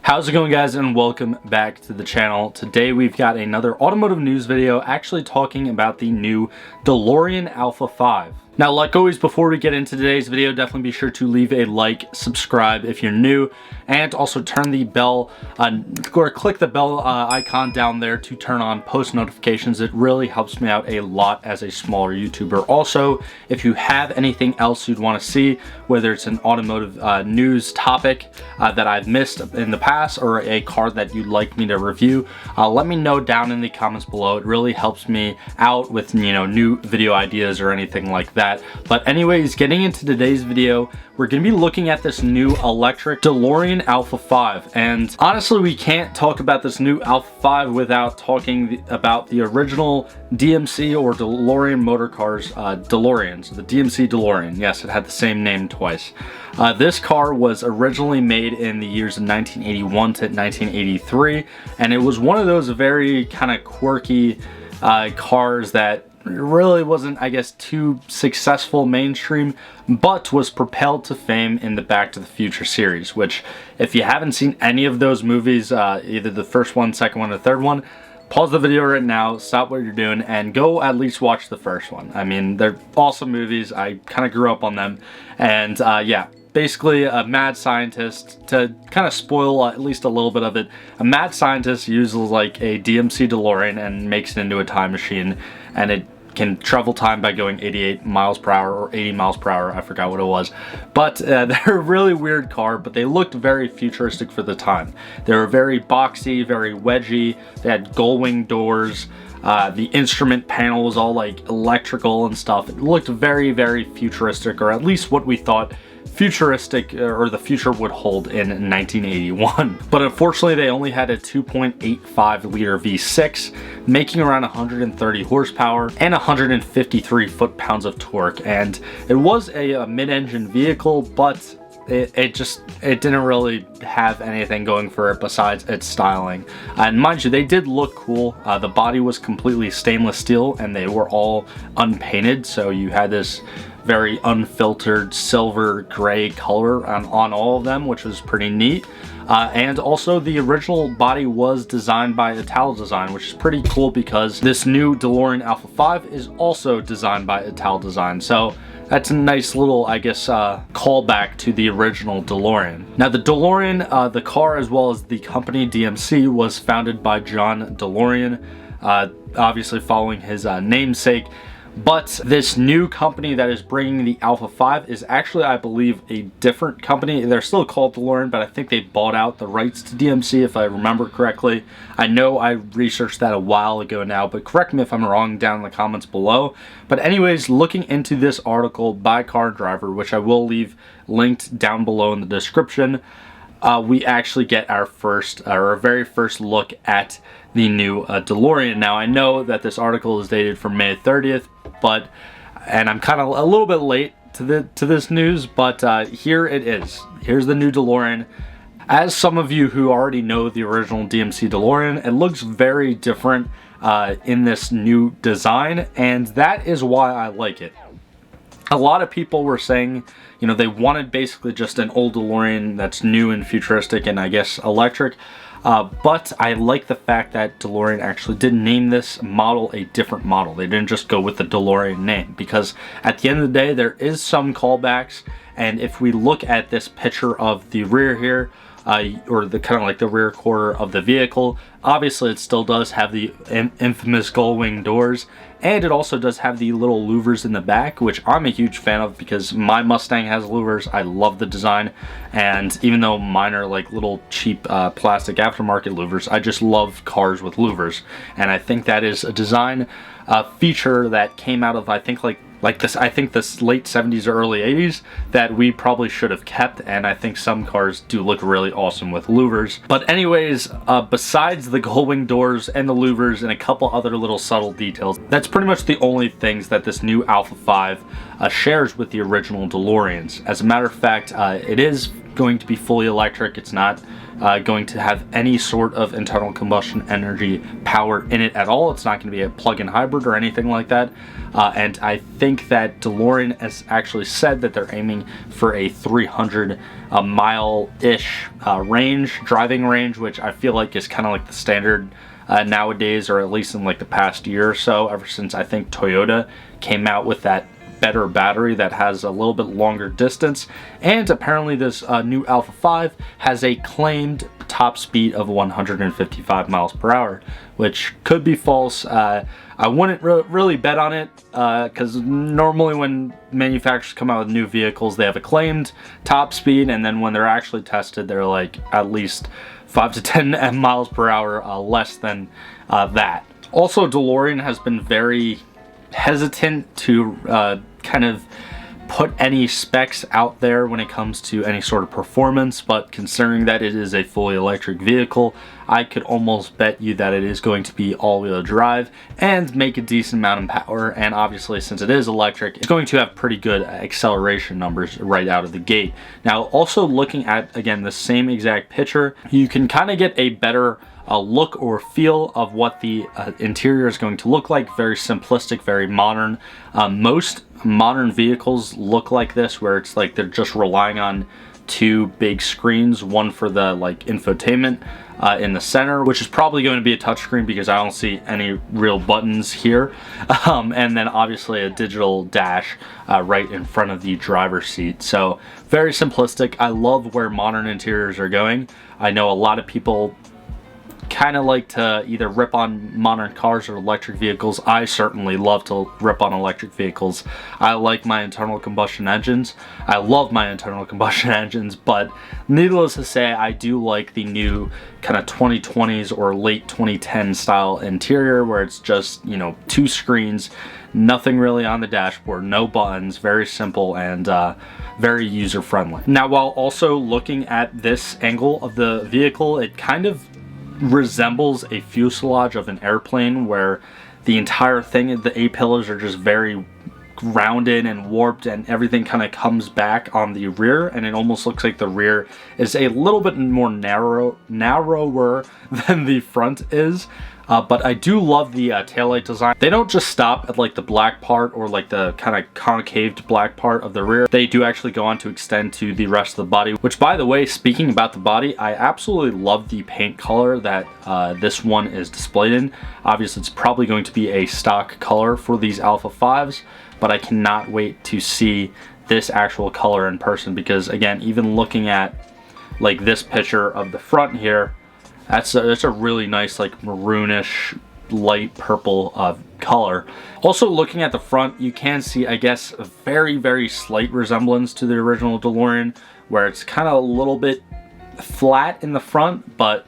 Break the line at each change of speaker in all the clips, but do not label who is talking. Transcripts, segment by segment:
How's it going, guys, and welcome back to the channel. Today we've got another automotive news video actually talking about the new Delorean Alpha 5. Now, like always, before we get into today's video, definitely be sure to leave a like, subscribe if you're new, and also turn the bell or click the bell icon down there to turn on post notifications. It really helps me out a lot as a smaller YouTuber. Also, if you have anything else you'd want to see, whether it's an automotive news topic that I've missed in the past or a car that you'd like me to review, let me know down in the comments below. It really helps me out with, new video ideas or anything like that. But anyways, getting into today's video, we're going to be looking at this new electric Delorean Alpha 5. And honestly, we can't talk about this new Alpha 5 without talking about the original DMC or DeLorean motor cars, DeLoreans, the DMC DeLorean. Yes, it had the same name twice. This car was originally made in the years of 1981 to 1983, and it was one of those very kind of quirky cars that really wasn't, I guess, too successful mainstream, but was propelled to fame in the Back to the Future series, which, if you haven't seen any of those movies, either the first one, second one, or third one, pause the video right now, stop what you're doing, and go at least watch the first one. I mean, they're awesome movies. I kind of grew up on them, and yeah. Basically, a mad scientist, to kind of spoil at least a little bit of it, a mad scientist uses like a DMC DeLorean and makes it into a time machine, and it can travel time by going 88 miles per hour or 80 miles per hour, I forgot what it was. But they're a really weird car, but they looked very futuristic for the time. They were very boxy, very wedgy, they had gull-wing doors, the instrument panel was all like electrical and stuff. It looked very, very futuristic, or at least what we thought futuristic or the future would hold in 1981. But unfortunately, they only had a 2.85 liter V6, making around 130 horsepower and 153 foot-pounds of torque. And it was a mid-engine vehicle, but it didn't really have anything going for it besides its styling. And mind you, they did look cool. The body was completely stainless steel and they were all unpainted, so you had this very unfiltered silver gray color on all of them, which was pretty neat. And also, the original body was designed by Ital Design, which is pretty cool because this new DeLorean Alpha 5 is also designed by Ital Design. So that's a nice little, I guess, callback to the original DeLorean. Now, the DeLorean, the car as well as the company DMC, was founded by John DeLorean, obviously following his namesake. But this new company that is bringing the Alpha 5 is actually, I believe, a different company. They're still called DeLorean, but I think they bought out the rights to DMC, if I remember correctly. I know I researched that a while ago now, but correct me if I'm wrong down in the comments below. But anyways, looking into this article by Car Driver, which I will leave linked down below in the description, we actually get our very first look at the new DeLorean. Now, I know that this article is dated from May 30th, and I'm kind of a little bit late to this news, but here it is. Here's the new DeLorean. As some of you who already know the original DMC DeLorean, it looks very different in this new design, and that is why I like it. A lot of people were saying, they wanted basically just an old DeLorean that's new and futuristic and I guess electric. But I like the fact that DeLorean actually did name this model a different model. They didn't just go with the DeLorean name, because at the end of the day, there is some callbacks. And if we look at this picture of the rear here, or the kind of like the rear quarter of the vehicle, obviously it still does have the infamous gull-wing doors, and it also does have the little louvers in the back, which I'm a huge fan of because my Mustang has louvers. I love the design, and even though mine are like little cheap plastic aftermarket louvers, I just love cars with louvers, and I think that is a design feature that came out of, I think this late 70s or early 80s that we probably should have kept, and I think some cars do look really awesome with louvers. But anyways, besides the gull-wing doors and the louvers and a couple other little subtle details, that's pretty much the only things that this new Alpha 5 shares with the original DeLoreans. As a matter of fact, it is going to be fully electric. It's not going to have any sort of internal combustion energy power in it at all. It's not going to be a plug-in hybrid or anything like that. And I think that Delorean has actually said that they're aiming for a 300 mile-ish driving range, which I feel like is kind of like the standard nowadays, or at least in like the past year or so, ever since I think Toyota came out with that better battery that has a little bit longer distance. And apparently this new Alpha5 has a claimed top speed of 155 miles per hour, which could be false. I wouldn't really bet on it, because normally when manufacturers come out with new vehicles, they have a claimed top speed, and then when they're actually tested, they're like at least 5 to 10 miles per hour less than that. Also, Delorean has been very hesitant to kind of put any specs out there when it comes to any sort of performance, but considering that it is a fully electric vehicle, I could almost bet you that it is going to be all-wheel drive and make a decent amount of power. And obviously, since it is electric, it's going to have pretty good acceleration numbers right out of the gate. Now, also looking at, again, the same exact picture, you can kind of get a better look or feel of what the interior is going to look like. Very simplistic, very modern. Most modern vehicles look like this, where it's like they're just relying on two big screens, one for the like infotainment in the center, which is probably going to be a touchscreen because I don't see any real buttons here, and then obviously a digital dash right in front of the driver's seat. So very simplistic. I love where modern interiors are going. I know a lot of people kind of like to either rip on modern cars or electric vehicles. I certainly love to rip on electric vehicles. I like my internal combustion engines. I love my internal combustion engines, but needless to say, I do like the new kind of 2020s or late 2010 style interior, where it's just, you know, two screens, nothing really on the dashboard, no buttons, very simple and very user friendly. Now, while also looking at this angle of the vehicle, it kind of resembles a fuselage of an airplane, where the entire thing, the A-pillars are just very rounded and warped, and everything kind of comes back on the rear, and it almost looks like the rear is a little bit more narrower than the front is. But I do love the taillight design. They don't just stop at like the black part or like the kind of concaved black part of the rear. They do actually go on to extend to the rest of the body, which, by the way, speaking about the body, I absolutely love the paint color that this one is displayed in. Obviously, it's probably going to be a stock color for these Alpha5s, but I cannot wait to see this actual color in person, because again, even looking at like this picture of the front here, that's a really nice like maroonish light purple color. Also, looking at the front, you can see, I guess, a very slight resemblance to the original Delorean, where it's kind of a little bit flat in the front, but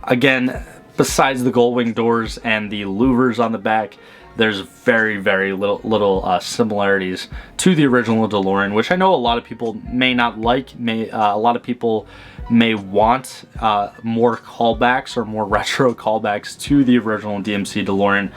again, besides the gold wing doors and the louvers on the back, there's very little similarities to the original Delorean, which I know a lot of people may not like. A lot of people may want more callbacks or more retro callbacks to the original DMC Delorean,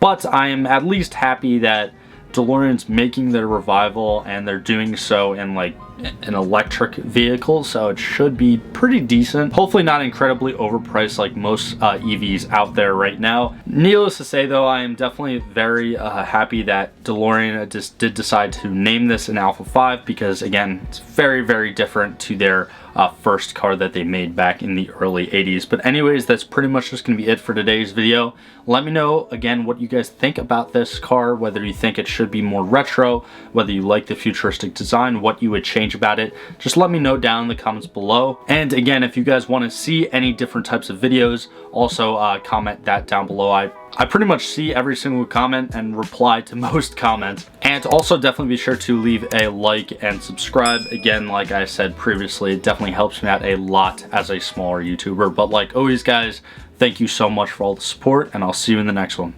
but I am at least happy that Delorean's making their revival, and they're doing so in like an electric vehicle, so it should be pretty decent. Hopefully not incredibly overpriced like most EVs out there right now. Needless to say, though, I am definitely very happy that Delorean just did decide to name this an Alpha5, because again, it's very different to their first car that they made back in the early 80s. But anyways, that's pretty much just going to be it for today's video. Let me know, again, what you guys think about this car, whether you think it should be more retro, whether you like the futuristic design, what you would change about it. Just let me know down in the comments below. And again, if you guys want to see any different types of videos, also comment that down below. I pretty much see every single comment and reply to most comments. And also definitely be sure to leave a like and subscribe. Again, like I said previously, it definitely helps me out a lot as a smaller YouTuber. But like always, guys, thank you so much for all the support, and I'll see you in the next one.